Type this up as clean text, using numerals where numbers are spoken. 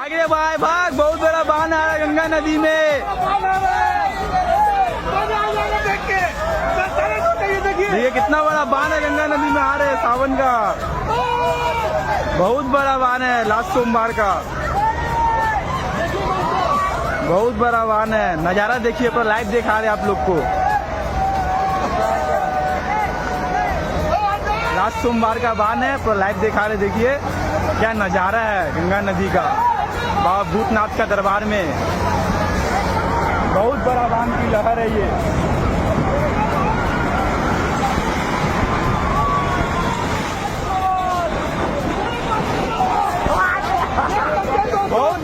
भागे भाई भाग, बहुत बड़ा बांध आ रहा है गंगा नदी में। देखिए कितना बड़ा बांध है गंगा नदी में आ रहे हैं सावन का, बहुत बड़ा बांध है लास्ट सोमवार का, बहुत बड़ा बांध है। नजारा देखिए पर लाइव दिखा रहे हैं आप लोग को। लास्ट सोमवार का बांध है पर लाइव दिखा रहे, देखिए क्या नजारा है गंगा नदी का बाबा भूतनाथ का दरबार में। बहुत बड़ा बांध की लहर है ये। बहुत